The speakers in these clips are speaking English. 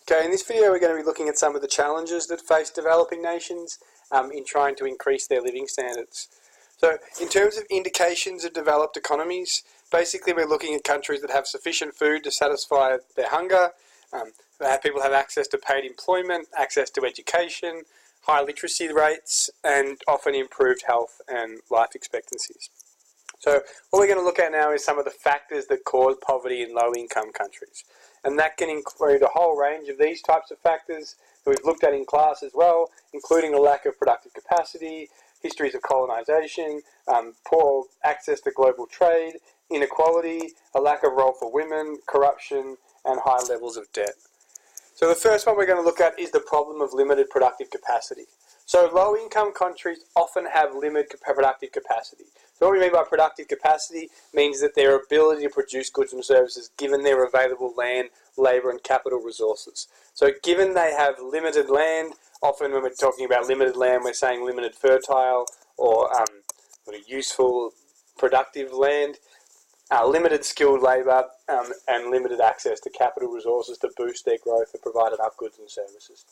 Okay, in this video we're going to be looking at some of the challenges that face developing nations in trying to increase their living standards. So in terms of indications of developed economies, basically we're looking at countries that have sufficient food to satisfy their hunger, that people have access to paid employment, access to education, high literacy rates, and often improved health and life expectancies. So what we're going to look at now is some of the factors that cause poverty in low-income countries. And that can include a whole range of these types of factors that we've looked at in class as well, including a lack of productive capacity, histories of colonisation, poor access to global trade, inequality, a lack of role for women, corruption, and high levels of debt. So the first one we're going to look at is the problem of limited productive capacity. So low-income countries often have limited productive capacity. So what we mean by productive capacity means that their ability to produce goods and services given their available land, labour and capital resources. So given they have limited land, often when we're talking about limited land we're saying limited fertile or useful productive land, limited skilled labour and limited access to capital resources to boost their growth and provide enough goods and services.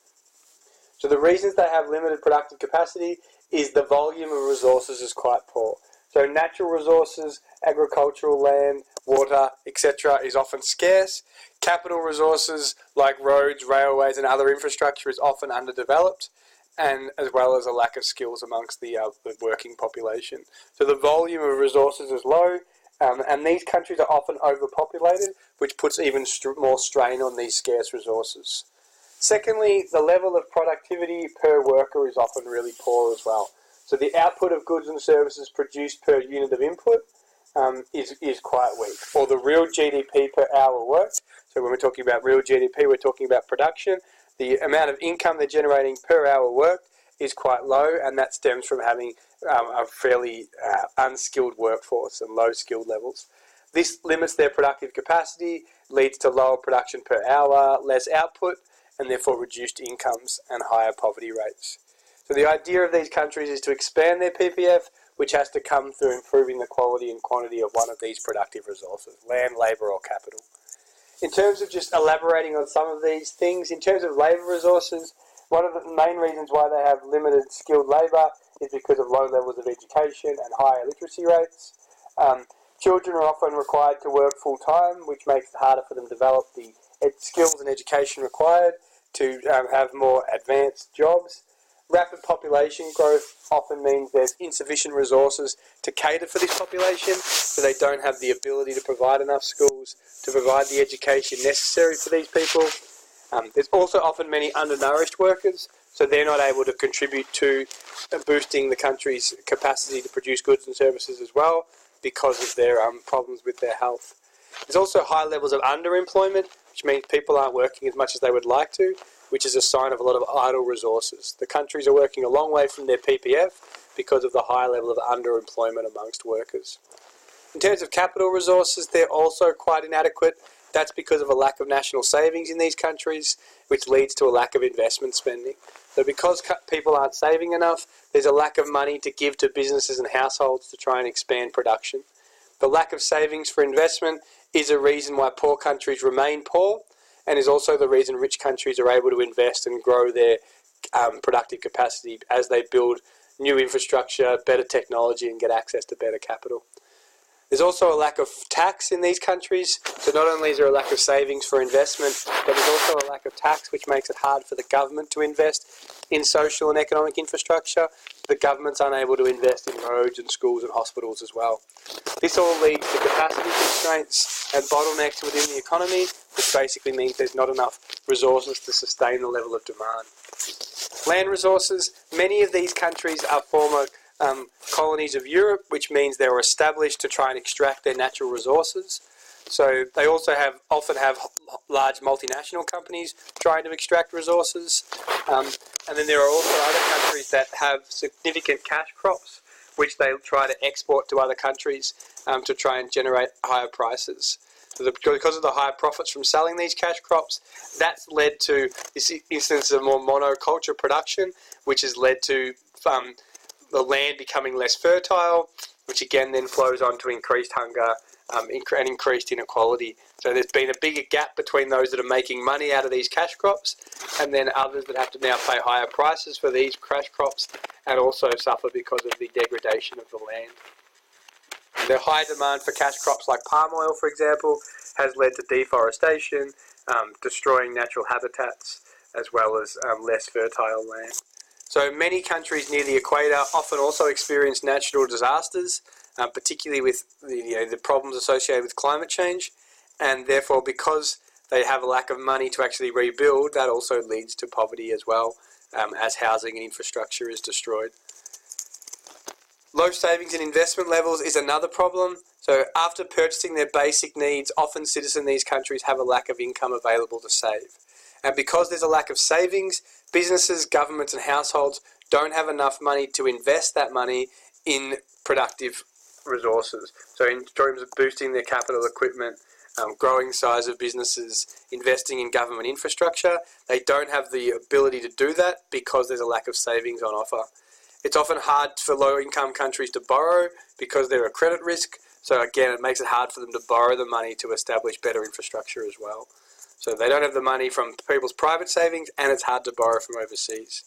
So the reasons they have limited productive capacity is the volume of resources is quite poor. So natural resources, agricultural land, water, etc. is often scarce. Capital resources like roads, railways and other infrastructure is often underdeveloped, and as well as a lack of skills amongst the working population. So the volume of resources is low, and these countries are often overpopulated, which puts even more strain on these scarce resources. Secondly, the level of productivity per worker is often really poor as well. So the output of goods and services produced per unit of input is quite weak. Or the real GDP per hour worked. So when we're talking about real GDP, we're talking about production. The amount of income they're generating per hour worked is quite low, and that stems from having a fairly unskilled workforce and low skilled levels. This limits their productive capacity, leads to lower production per hour, less output, and therefore reduced incomes and higher poverty rates. So the idea of these countries is to expand their PPF, which has to come through improving the quality and quantity of one of these productive resources, land, labour or capital. In terms of just elaborating on some of these things, in terms of labour resources, one of the main reasons why they have limited skilled labour is because of low levels of education and higher literacy rates. Children are often required to work full-time, which makes it harder for them to develop the skills and education required to have more advanced jobs. Rapid population growth often means there's insufficient resources to cater for this population, so they don't have the ability to provide enough schools to provide the education necessary for these people. There's also often many undernourished workers, so they're not able to contribute to boosting the country's capacity to produce goods and services as well because of their problems with their health. There's also high levels of underemployment, which means people aren't working as much as they would like to, which is a sign of a lot of idle resources. The countries are working a long way from their PPF because of the high level of underemployment amongst workers. In terms of capital resources, they're also quite inadequate. That's because of a lack of national savings in these countries, which leads to a lack of investment spending. So because people aren't saving enough, there's a lack of money to give to businesses and households to try and expand production. The lack of savings for investment is a reason why poor countries remain poor, and is also the reason rich countries are able to invest and grow their productive capacity as they build new infrastructure, better technology and get access to better capital. There's also a lack of tax in these countries, so not only is there a lack of savings for investment, but there's also a lack of tax, which makes it hard for the government to invest in social and economic infrastructure. The government's unable to invest in roads and schools and hospitals as well. This all leads to capacity constraints and bottlenecks within the economy, which basically means there's not enough resources to sustain the level of demand. Land resources. Many of these countries are former colonies of Europe, which means they were established to try and extract their natural resources. So they also often have large multinational companies trying to extract resources. And then there are also other countries that have significant cash crops, which they try to export to other countries to try and generate higher prices. So because of the higher profits from selling these cash crops, that's led to this instance of more monoculture production, which has led to the land becoming less fertile, which again then flows on to increased hunger and increased inequality. So there's been a bigger gap between those that are making money out of these cash crops and then others that have to now pay higher prices for these cash crops and also suffer because of the degradation of the land. The high demand for cash crops like palm oil, for example, has led to deforestation, destroying natural habitats, as well as less fertile land. So many countries near the equator often also experience natural disasters, particularly with the problems associated with climate change, and therefore because they have a lack of money to actually rebuild, that also leads to poverty as well, as housing and infrastructure is destroyed. Low savings and investment levels is another problem. So after purchasing their basic needs, often citizens in these countries have a lack of income available to save. And because there's a lack of savings, businesses, governments and households don't have enough money to invest that money in productive resources. So in terms of boosting their capital equipment, growing the size of businesses, investing in government infrastructure, they don't have the ability to do that because there's a lack of savings on offer. It's often hard for low-income countries to borrow because they're a credit risk. So again, it makes it hard for them to borrow the money to establish better infrastructure as well. So they don't have the money from people's private savings and it's hard to borrow from overseas.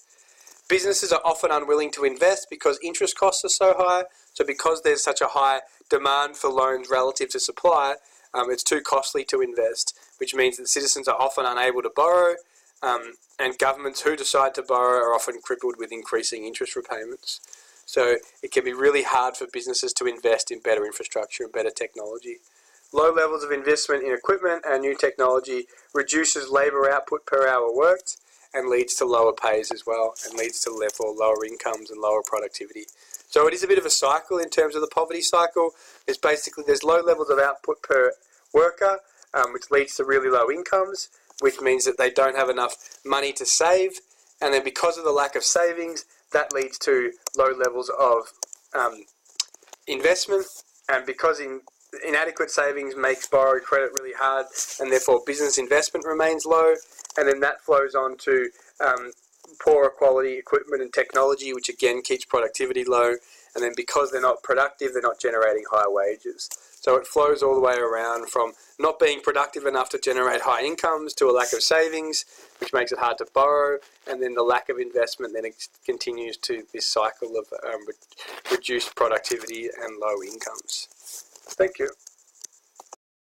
Businesses are often unwilling to invest because interest costs are so high. So because there's such a high demand for loans relative to supply, it's too costly to invest, which means that citizens are often unable to borrow, and governments who decide to borrow are often crippled with increasing interest repayments. So it can be really hard for businesses to invest in better infrastructure and better technology. Low levels of investment in equipment and new technology reduces labour output per hour worked and leads to lower pays as well, and leads to therefore lower incomes and lower productivity. So it is a bit of a cycle in terms of the poverty cycle. There's low levels of output per worker, which leads to really low incomes, which means that they don't have enough money to save, and then because of the lack of savings, that leads to low levels of investment, and because inadequate savings makes borrowing credit really hard, and therefore business investment remains low, and then that flows on to poorer quality equipment and technology, which again keeps productivity low, and then because they're not productive, they're not generating high wages. So it flows all the way around from not being productive enough to generate high incomes to a lack of savings, which makes it hard to borrow, and then the lack of investment then it continues to this cycle of reduced productivity and low incomes. Thank you.